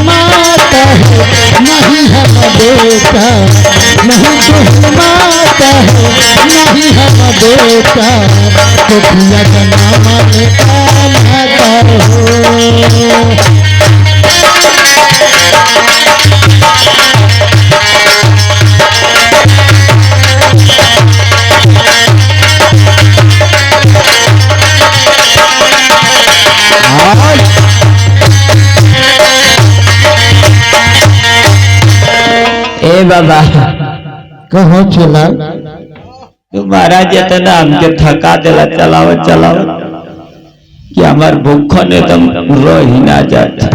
माता है नहीं हम बेटा, नहीं कोई माता है नहीं हम बेटा, तो पिया का नाम माता हो। ए बाबा कहो चला तुम्हारा जितना हमके थका दिला चलाओ चलाओ कि हमार भूखन एकदम रो ही ना जाता।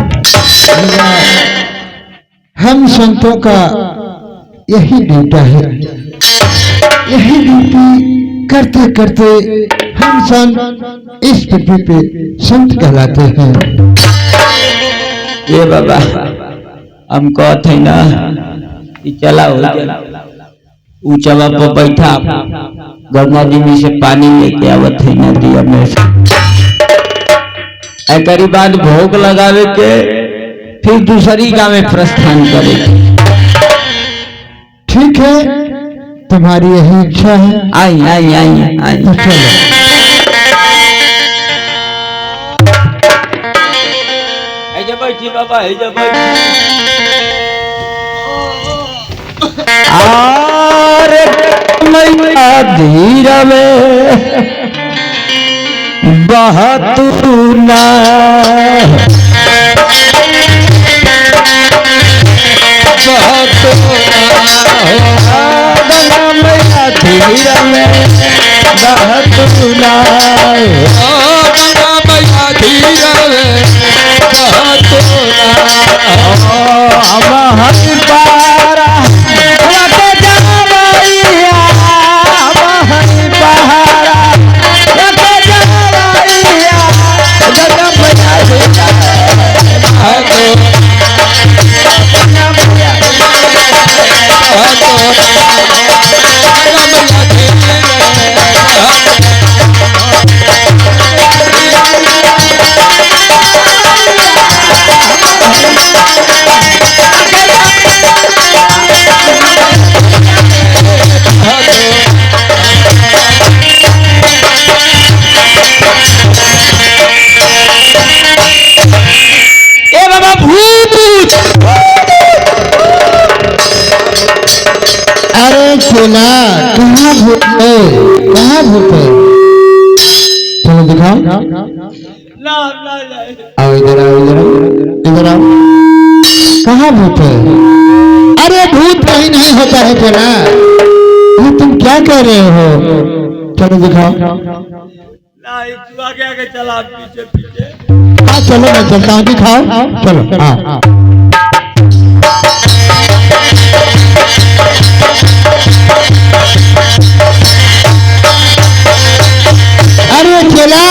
हम संतों का यही ड्यूटी है, यही ड्यूटी करते करते हम संत इस पृथ्वी पे संत कहलाते हैं। ये बाबा हम कहते ना कि चलाओ ऊंचा पर बैठा गंगा जी में से पानी लेके आवत है नदिया में से, एकरी बाद भोग लगावे के फिर दूसरी गांव में प्रस्थान करे। ठीक है तुम्हारी यही इच्छा है। आई आई आई आई तो चलो बैठी बाबा बैठी। धीर में बहतूना धीर में बहतूना हम हर पारा चला कहाँ भूत है, कहाँ भूत है? चलो दिखाओ। आओ इधर आओ, इधर आओ। कहाँ भूत है? अरे भूत कहीं नहीं होता है चला, ये तुम क्या कह रहे हो? चलो दिखाओ। आगे आगे चला पीछे पीछे। हाँ चलो मैं चलता हूँ, दिखाओ। चलो हाँ। अरे चला,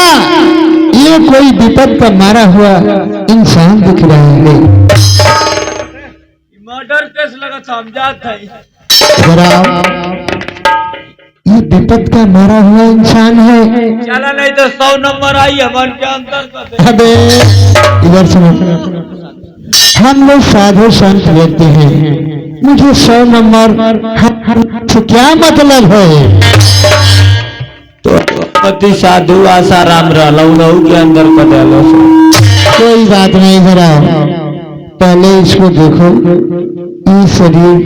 ये कोई विपद का मारा हुआ इंसान दिख रहा है। मर्डर केस लगा समझात है जरा, ये विपद का मारा हुआ इंसान है। चला नहीं तो 100 नंबर आई मन के अंतर कर दे। अबे इधर सुनो, हम लोग साधु संत व्यक्ति हैं, मुझे 100 नंबर से क्या मतलब है? तो पति साधु आसाराम रहू के अंदर पटेलो। कोई बात नहीं, जरा पहले इसको देखो, ये शरीर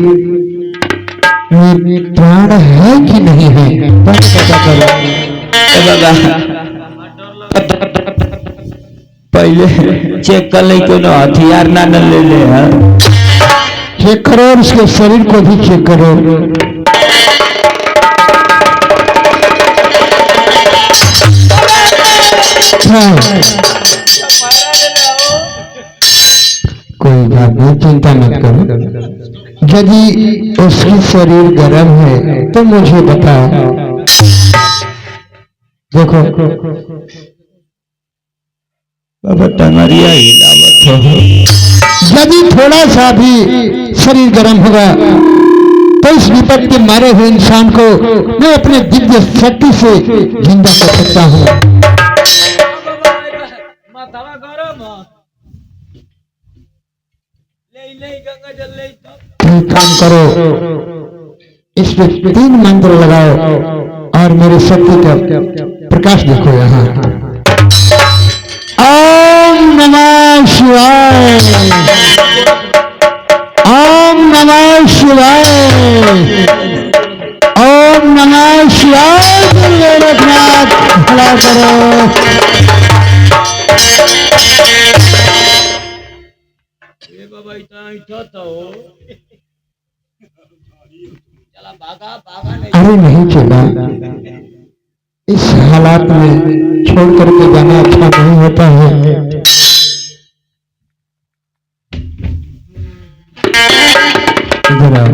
में प्राण है कि नहीं है, पता करो। पहले चेक कर ले, कोनो हथियार ना न ले ले। चेक करो और उसके शरीर को भी चेक करो। कोई बात नहीं, चिंता मत करो। यदि उसकी शरीर गर्म है तो मुझे बताओ। देखो बाबा टंगरिया हिलावत हो। यदि थोड़ा सा भी शरीर गर्म होगा तो इस विपद के मारे हुए इंसान को मैं अपने दिव्य शक्ति से जिंदा कर सकता हूँ। एक काम करो, इस पे 3 मंत्र लगाओ और मेरे शक्ति का प्रकाश देखो यहाँ। ओम नमः शिवाय, ओम नमः शिवाय, ओम नमः शिवाय। गोरखनाथ भला करो। अरे नहीं चला, इस हालात में छोड़ करके जाना अच्छा नहीं होता है। इधर आओ।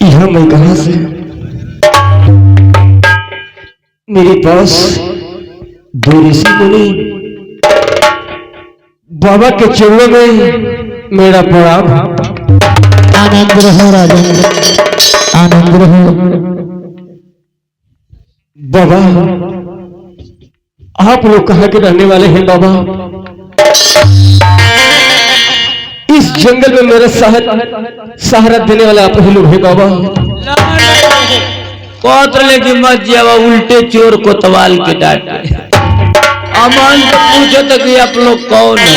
यहाँ मैं कहां से? मेरे पास 2 ऋषि मुनि बाबा के चरणों में मेरा प्रणाम। आनंद रहो राजेंद्र, आनंद रहो। बाबा आप लोग कहाँ के रहने वाले हैं? बाबा इस जंगल में मेरा सहारा देने वाले आप ही लोग हैं बाबा। कोतले की मत जावा, उल्टे चोर को तवाल के डांटे। अमान पूछो तो कि आप लोग कौन है?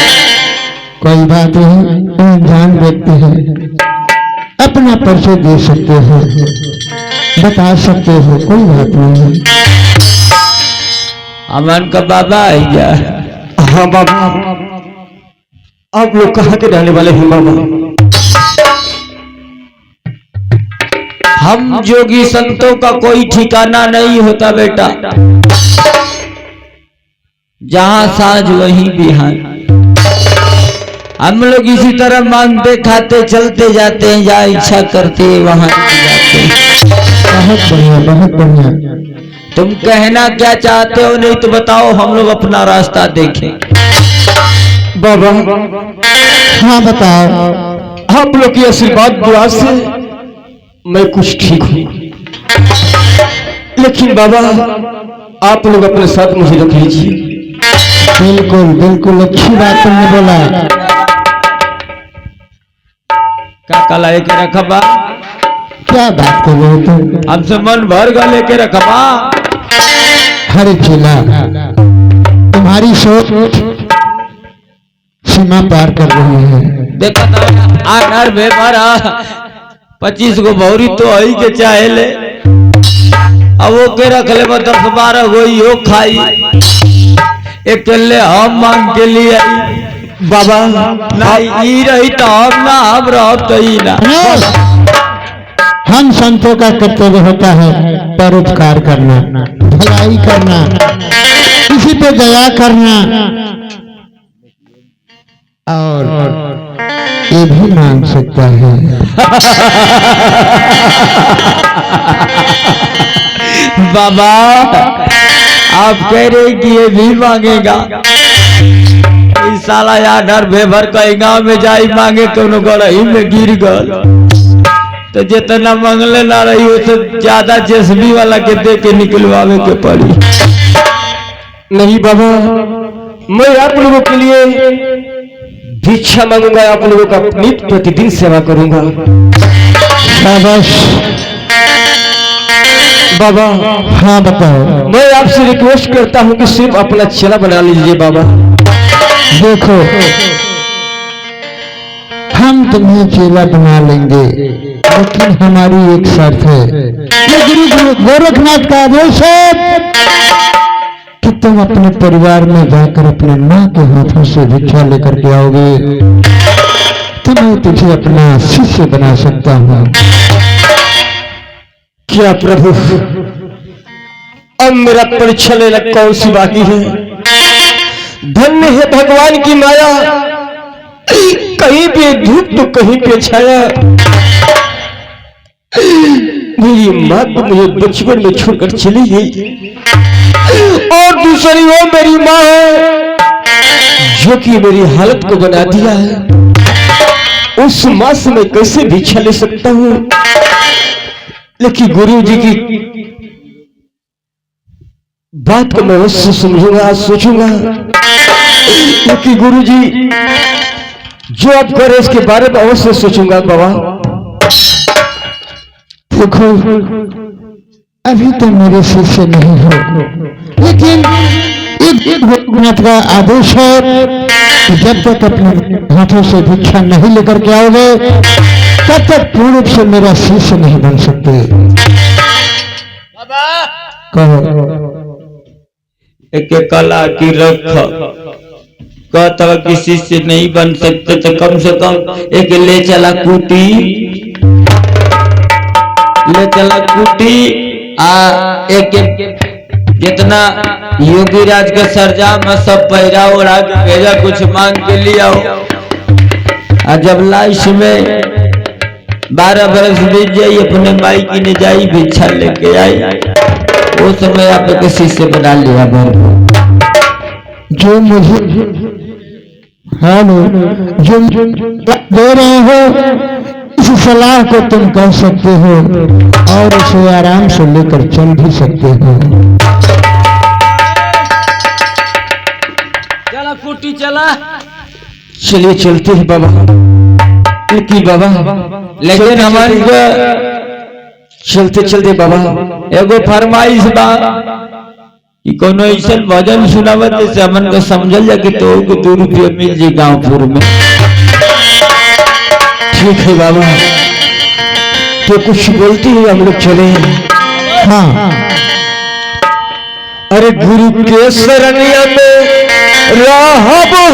कोई बात नहीं, अनजान व्यक्ति है, अपना परिचय दे सकते हो, बता सकते हो, कोई बात नहीं। अमान का बाबा है क्या? हाँ बाबा, आप लोग कहाँ के रहने वाले हैं बाबा? हम जोगी संतों का कोई ठिकाना नहीं होता बेटा, जहां साँझ वहीं बिहान। हम लोग इसी तरह मांगते खाते चलते जाते हैं, जहाँ इच्छा करते हैं वहां जाते हैं। बहुत बढ़िया, बहुत बढ़िया। तुम कहना क्या चाहते हो? नहीं तो बताओ, हम लोग अपना रास्ता देखें। बाबा हाँ बताओ। आप लोग की आशीर्वाद दुआ से मैं कुछ ठीक हूँ, लेकिन बाबा आप लोग अपने साथ मुझे रख लीजिए। बिल्कुल बिल्कुल, अच्छी बात तुमने बोला। काका लेके रखबा, क्या बात कर रहे हो तुम? हमसे मन भर गा लेके रखबा। हरे चेला, तुम्हारी सोच सीमा पार कर रही है। देखो तो आकर बेमारा 25 को भौरी तो आई के चाहे ले, अब वो के रख ले 10-12 गो यो खाई, एक ले हम मांग के लिए बाबा नहीं ई रही तो हम ना, हम रहो तो ही ना। हम संतों का कर्तव्य होता है परोपकार करना, भलाई करना, किसी पे दया करना, और ये भी मांग सकता है। बाबा आप कह रहे कि ये भी मांगेगा? इस साला यार डर बेभर कहीं गांव में जाई मांगे कोनो गड़ही में गिर गल तो जितना मंगले ना रही उससे ज्यादा जेसबी वाला के दे के निकलवावे के पड़ी। नहीं बाबा, मैं आप लोगों के लिए भिक्षा मांगूंगा, आप लोगों का नित्य प्रतिदिन सेवा करूंगा। शाबाश बाबा हाँ बताओ। मैं आपसे रिक्वेस्ट करता हूं कि सिर्फ अपना चेला बना लीजिए बाबा। देखो हम तुम्हें चेला बना लेंगे, लेकिन हमारी एक शर्त है। ये गुरु गोरखनाथ का आदेश है कि तुम अपने परिवार में जाकर अपने माँ के हाथों से भिक्षा लेकर के आओगे, तो मैं तुझे अपना शिष्य बना सकता हूँ। क्या प्रभु, अब मेरा परीक्षा लेना कौन सी बाकी है? धन्य है भगवान की माया, कहीं पे धूप तो कहीं पे छाया। मेरी माँ तो मुझे बचपन में छोड़कर चली गई, और दूसरी वो मेरी माँ है जो कि मेरी हालत को बना दिया है। उस माँ से मैं कैसे भिक्षा ले सकता हूँ? लेकिन गुरु जी की बात को मैं अवश्य समझूंगा, सोचूंगा। क्योंकि गुरुजी जो आप कर रहे इसके बारे में अवश्य सोचूंगा बाबा। देखो अभी तो मेरे शिष्य नहीं हो, लेकिन एक भगवनाथ का आदेश है कि जब तक अपने हाथों से भिक्षा नहीं लेकर के आओगे तब तक पूर्ण रूप से मेरा शिष्य नहीं बन सकते। कहो एक कला की रख कहता कि शिष्य नहीं बन सकते तो कम से कम एक ले चला कुटी एक जितना योगी राज के सरजा में सब पैरा उड़ा के भेजा, कुछ मांग के लिया और जब लास्ट में 12 बरस बीत जाई अपने माई की ने जाई भिक्षा लेके आई, वो समय आप एक शिष्य बना लिया। जो मुझे जो दे रहे हो इस सलाह को तुम कह सकते हो और उसे आराम से लेकर चल भी सकते हो। चला कुटी चला, चलिए चलते हैं बाबा। की बाबा लेकिन हमारी चलते चलते बाबा एगो फरमाइश बा कि कोनो ऐसा भजन सुनावत जैसे हमन को समझल जा कि तो 2 रुपये मिल जी गांवपुर में। ठीक है बाबा, तो कुछ बोलती है हम लोग चले। हाँ अरे गुरु के शरणिया में राहब हो,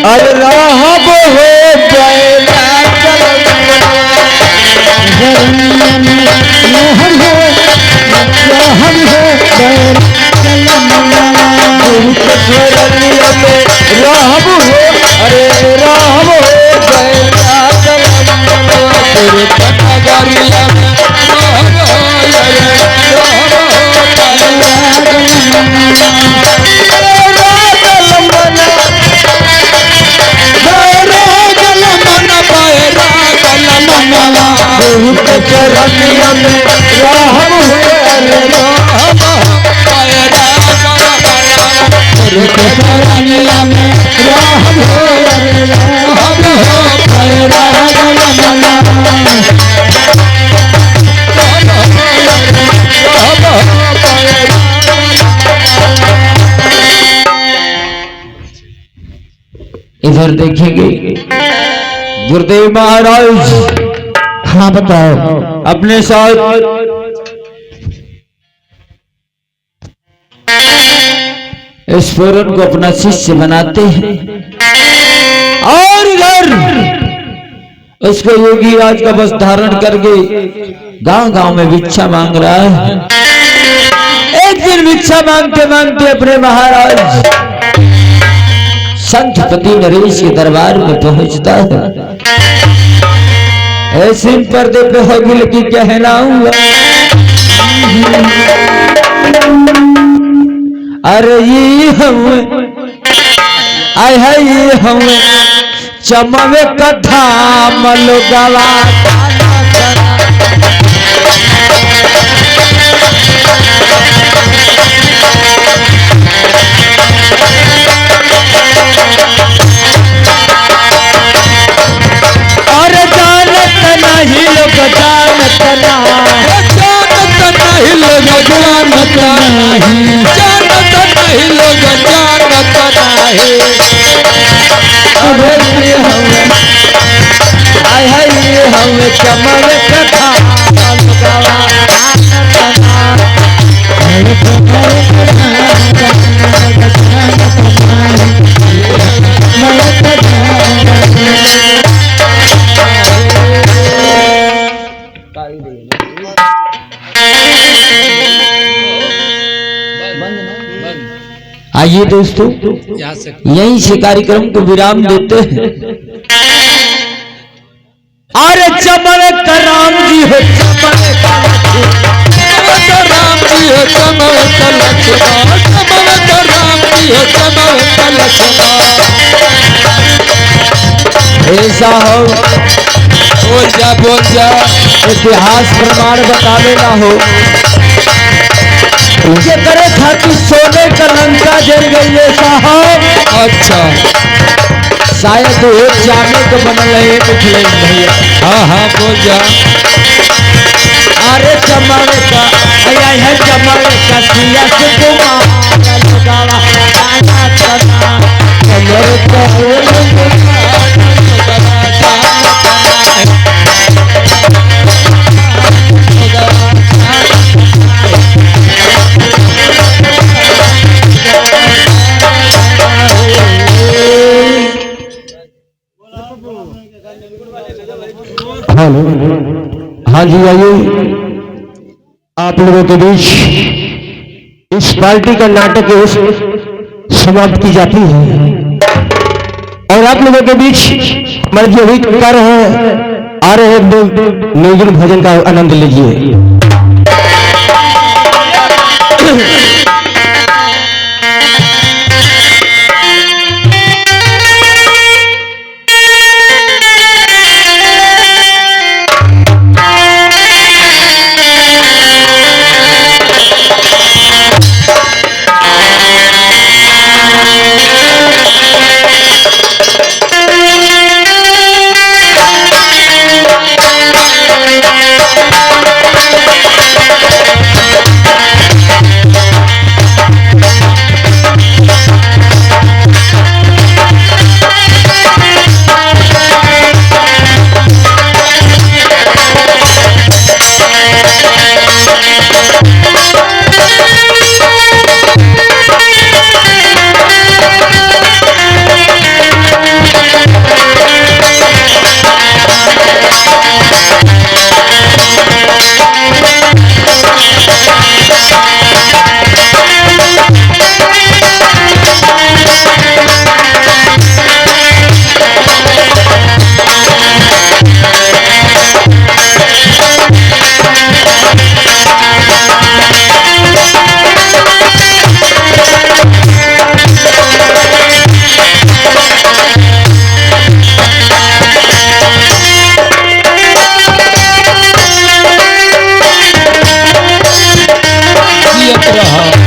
अरे राहब हो इधर देखेंगे गुरुदेव महाराज। हाँ बताओ। अपने साथ स्फुरन को अपना शिष्य बनाते हैं और इधर उसको योगी राज का बस धारण करके गांव गांव में भिक्षा मांग रहा है। एक दिन भिक्षा मांगते मांगते अपने महाराज संतपति नरेश के दरबार में पहुंचता है। ऐसे पर्दे पे होगी लेकिन कहना हूँ अरे ये हम आय है ये हम चमवे कथा मलोगवा और जानत नहीं लोग जानत नहीं लोग जानत नहीं जानत नहीं लोग जानत नहीं अरे हम आय है ये हम चमन कथा मलोगवा आइए दोस्तों यहीं से कार्यक्रम को विराम देते हैं। अरे चमन का राम जी हो चमन का राम जी हो चमन का लक्ष्मण चमन का राम जी हो चमन का लक्ष्मण। ऐसा हो बोल जा इतिहास प्रमाण बतावे ना हो ये करे कि सोने का लंका जल गई है साहब। अच्छा शायद वो जाने को बनल है मिथिलेश भैया। हाँ हाँ बोल जा। अरे चमड़े का भैया है चमड़े का सिया से कुमार लगावा आना चना चमड़े का हेलो हाँ जी आइए, आप लोगों के बीच इस पार्टी का नाटक समाप्त की जाती है और आप लोगों के बीच मर्जी अभी कर रहे हैं, आ रहे हैं निर्गुण भजन का आनंद लीजिए। रहा।